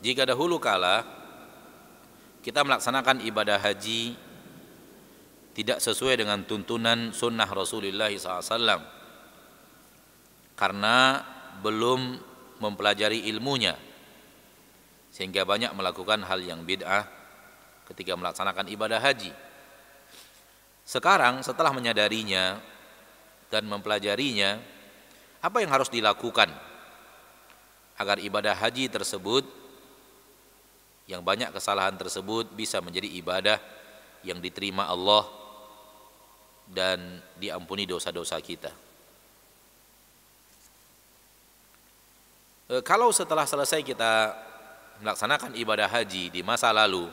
Jika dahulu kala kita melaksanakan ibadah haji tidak sesuai dengan tuntunan sunnah Rasulullah SAW karena belum mempelajari ilmunya, sehingga banyak melakukan hal yang bid'ah ketika melaksanakan ibadah haji. Sekarang setelah menyadarinya dan mempelajarinya, apa yang harus dilakukan agar ibadah haji tersebut, yang banyak kesalahan tersebut, bisa menjadi ibadah yang diterima Allah dan diampuni dosa-dosa kita. Kalau setelah selesai kita melaksanakan ibadah haji di masa lalu,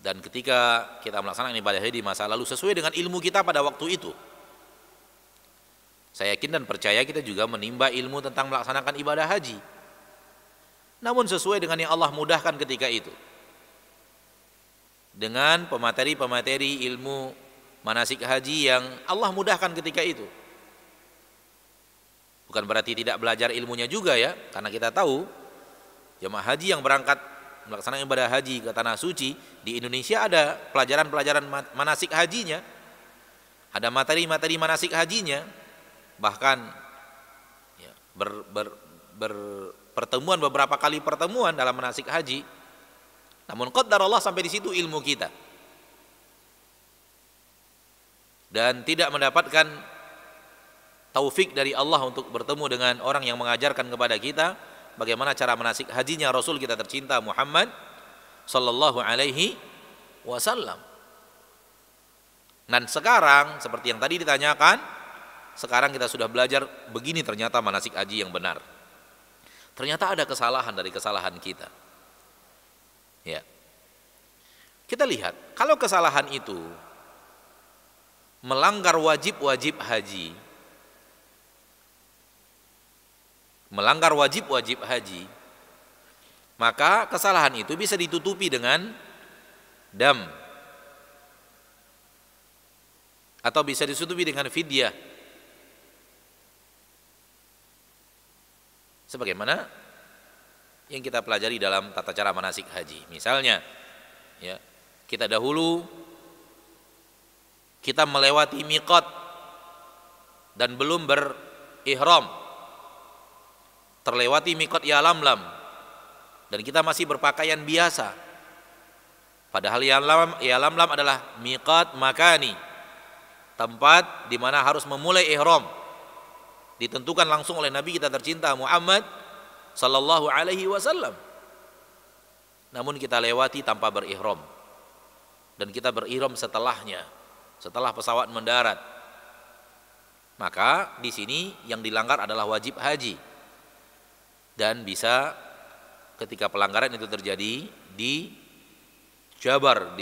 dan ketika kita melaksanakan ibadah haji di masa lalu sesuai dengan ilmu kita pada waktu itu, saya yakin dan percaya kita juga menimba ilmu tentang melaksanakan ibadah haji, namun sesuai dengan yang Allah mudahkan ketika itu, dengan pemateri-pemateri ilmu manasik haji yang Allah mudahkan ketika itu. Bukan berarti tidak belajar ilmunya juga ya, karena kita tahu jemaah haji yang berangkat melaksanakan ibadah haji ke tanah suci di Indonesia ada pelajaran-pelajaran manasik hajinya, ada materi-materi manasik hajinya, bahkan ya, pertemuan, beberapa kali pertemuan dalam manasik haji. Namun qaddar Allah sampai di situ ilmu kita, dan tidak mendapatkan taufik dari Allah untuk bertemu dengan orang yang mengajarkan kepada kita bagaimana cara manasik hajinya Rasul kita tercinta Muhammad sallallahu alaihi wasallam. Dan sekarang seperti yang tadi ditanyakan, sekarang kita sudah belajar begini ternyata manasik haji yang benar. Ternyata ada kesalahan dari kesalahan kita. Ya. Kita lihat, kalau kesalahan itu melanggar wajib-wajib haji, maka kesalahan itu bisa ditutupi dengan dam, atau bisa ditutupi dengan fidyah, sebagaimana yang kita pelajari dalam tata cara manasik haji. Misalnya ya, kita dahulu kita melewati miqat dan belum berihram, terlewati miqat Yalamlam dan kita masih berpakaian biasa, padahal Yalamlam adalah miqat makani, tempat di mana harus memulai ihram, ditentukan langsung oleh Nabi kita tercinta Muhammad sallallahu alaihi wasallam. Namun kita lewati tanpa berihram, dan kita berihram setelahnya, setelah pesawat mendarat. Maka di sini yang dilanggar adalah wajib haji, dan bisa ketika pelanggaran itu terjadi dijabar,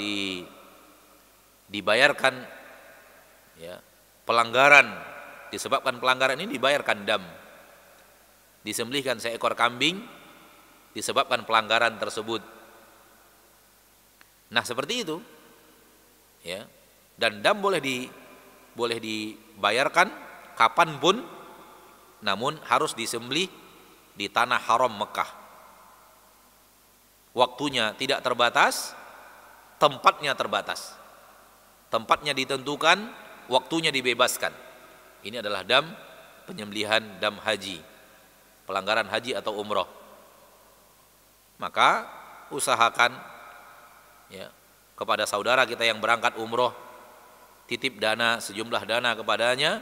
dibayarkan ya, pelanggaran, disebabkan pelanggaran ini dibayarkan dam, disembelihkan seekor kambing disebabkan pelanggaran tersebut. Nah seperti itu ya, dan dam boleh dibayarkan kapanpun, namun harus disembelih di tanah haram Mekah. Waktunya tidak terbatas, tempatnya terbatas, tempatnya ditentukan, waktunya dibebaskan. Ini adalah dam penyembelihan, dam haji, pelanggaran haji atau umroh. Maka usahakan ya, kepada saudara kita yang berangkat umroh, titip dana, sejumlah dana kepadanya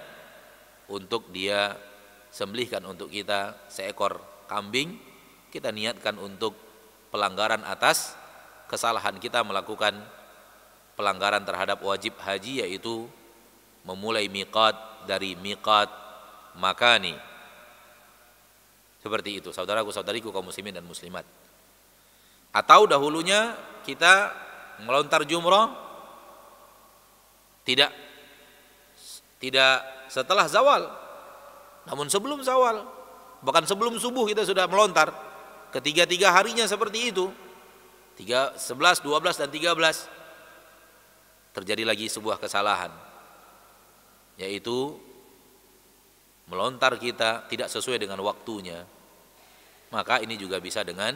untuk dia sembelihkan untuk kita seekor kambing. Kita niatkan untuk pelanggaran atas kesalahan kita melakukan pelanggaran terhadap wajib haji, yaitu memulai miqat dari miqat makani. Seperti itu saudaraku saudariku kaum muslimin dan muslimat. Atau dahulunya kita melontar jumrah tidak setelah zawal, namun sebelum zawal, bahkan sebelum subuh kita sudah melontar. Ketiga-tiga harinya seperti itu, 11, 12 dan 13 terjadi lagi sebuah kesalahan, yaitu melontar kita tidak sesuai dengan waktunya. maka ini juga bisa dengan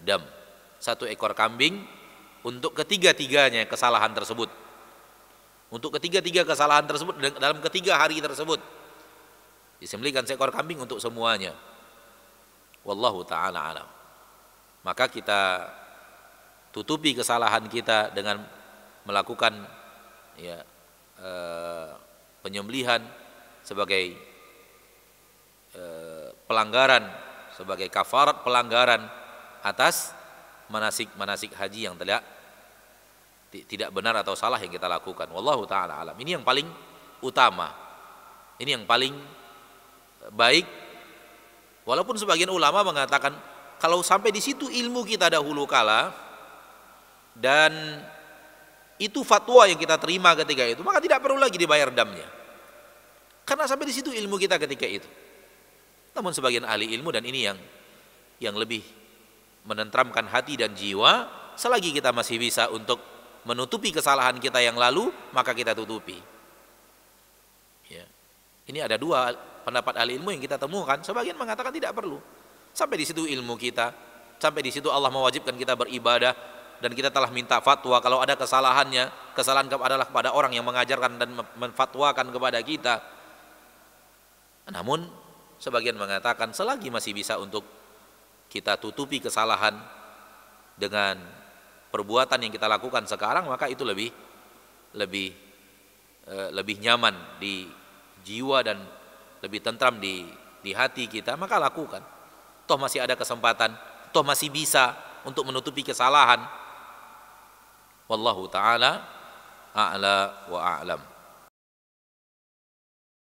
dam. 1 ekor kambing untuk ketiga-tiganya kesalahan tersebut. Untuk ketiga-tiga kesalahan tersebut dalam ketiga hari tersebut. Disembelihkan seekor kambing untuk semuanya. Wallahu ta'ala alam. Maka kita tutupi kesalahan kita dengan melakukan penyembelihan sebagai pelanggaran, sebagai kafarat pelanggaran atas manasik haji yang tidak benar atau salah yang kita lakukan. Wallahu ta'ala alam. Ini yang paling utama, ini yang paling baik. Walaupun sebagian ulama mengatakan kalau sampai di situ ilmu kita dahulu kala dan itu fatwa yang kita terima ketika itu, maka tidak perlu lagi dibayar damnya, karena sampai di situ ilmu kita ketika itu. Namun sebagian ahli ilmu, dan ini yang lebih menenteramkan hati dan jiwa, selagi kita masih bisa untuk menutupi kesalahan kita yang lalu, maka kita tutupi. Ya. Ini ada 2 pendapat ahli ilmu yang kita temukan. Sebagian mengatakan tidak perlu. Sampai di situ ilmu kita, sampai di situ Allah mewajibkan kita beribadah, dan kita telah minta fatwa. Kalau ada kesalahannya, kesalahan adalah kepada orang yang mengajarkan dan menfatwakan kepada kita. Namun sebagian mengatakan selagi masih bisa untuk kita tutupi kesalahan dengan perbuatan yang kita lakukan sekarang, maka itu lebih nyaman di jiwa dan lebih tentram di hati kita, maka lakukan. Toh masih ada kesempatan, toh masih bisa untuk menutupi kesalahan. Wallahu ta'ala a'la wa a'lam.